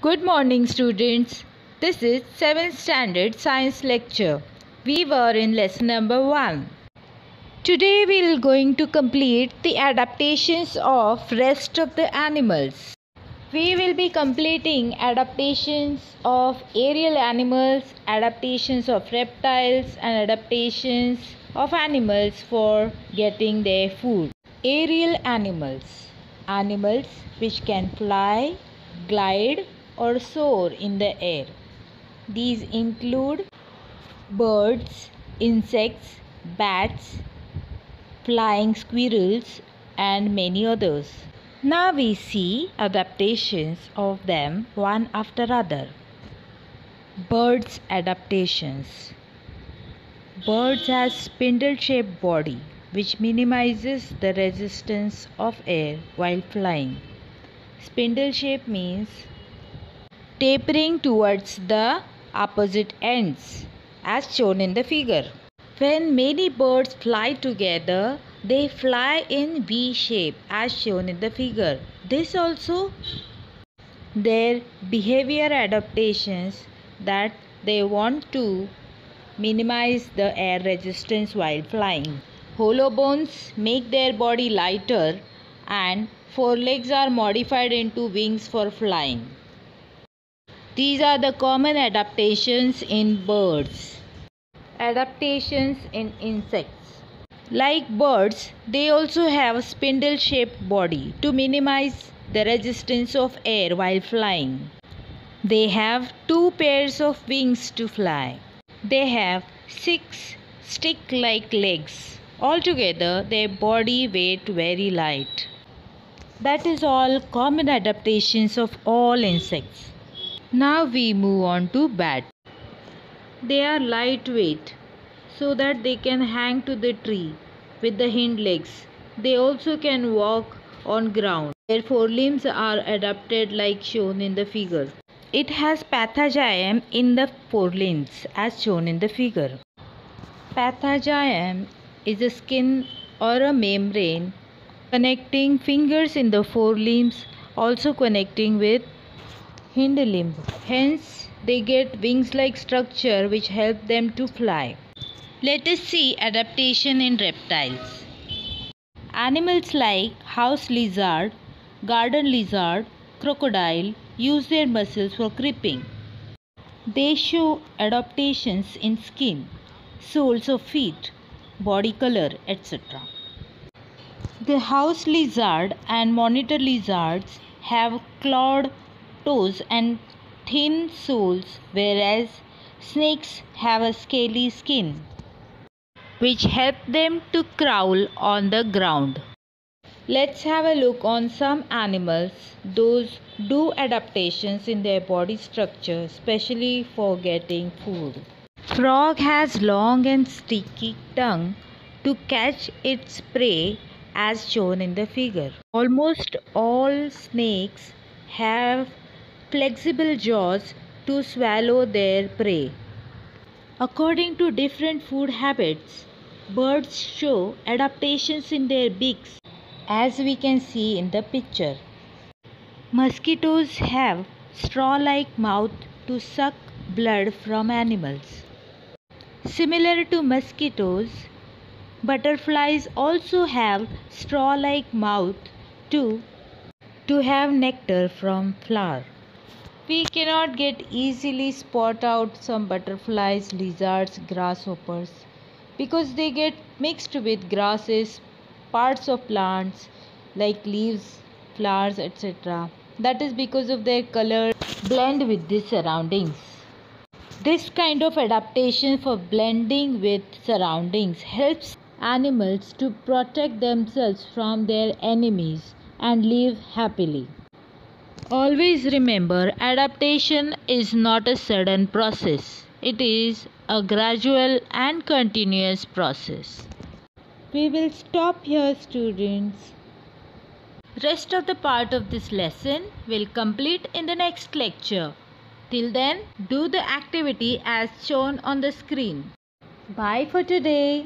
Good morning, students. This is 7th Standard Science lecture. We were in lesson number 1. Today we are going to complete the adaptations of rest of the animals. We will be completing adaptations of aerial animals, adaptations of reptiles, and adaptations of animals for getting their food. Aerial animals. Animals which can fly, glide, or soar in the air. These include birds, insects, bats, flying squirrels, and many others. Now we see adaptations of them one after other. Birds adaptations. Birds have spindle-shaped body which minimizes the resistance of air while flying. Spindle shape means tapering towards the opposite ends as shown in the figure. When many birds fly together, they fly in V shape as shown in the figure. This also their behavior adaptations that they want to minimize the air resistance while flying. Hollow bones make their body lighter and forelegs are modified into wings for flying. These are the common adaptations in birds. Adaptations in insects. Like birds, they also have a spindle-shaped body to minimize the resistance of air while flying. They have 2 pairs of wings to fly. They have 6 stick-like legs. Altogether, their body weight very light. That is all common adaptations of all insects. Now we move on to bats. They are lightweight so that they can hang to the tree with the hind legs. They also can walk on ground. Their forelimbs are adapted like shown in the figure. It has pathagium in the forelimbs as shown in the figure. Pathagium is a skin or a membrane connecting fingers in the forelimbs, also connecting with hind limb. Hence, they get wings-like structure which help them to fly. Let us see adaptation in reptiles. Animals like house lizard, garden lizard, crocodile use their muscles for creeping. They show adaptations in skin, soles of feet, body color, etc. The house lizard and monitor lizards have clawed toes and thin soles, whereas snakes have a scaly skin which help them to crawl on the ground. Let's have a look on some animals. Those do adaptations in their body structure, especially for getting food. Frog has long and sticky tongue to catch its prey as shown in the figure. Almost all snakes have flexible jaws to swallow their prey. According to different food habits, birds show adaptations in their beaks as we can see in the picture. Mosquitoes have straw-like mouth to suck blood from animals. Similar to mosquitoes, butterflies also have straw-like mouth to have nectar from flower. We cannot get easily spot out some butterflies, lizards, grasshoppers because they get mixed with grasses, parts of plants like leaves, flowers, etc. That is because of their color blend with the surroundings. This kind of adaptation for blending with surroundings helps animals to protect themselves from their enemies and live happily. Always remember, adaptation is not a sudden process. It is a gradual and continuous process. We will stop here, students. Rest of the part of this lesson will complete in the next lecture. Till then, do the activity as shown on the screen. Bye for today.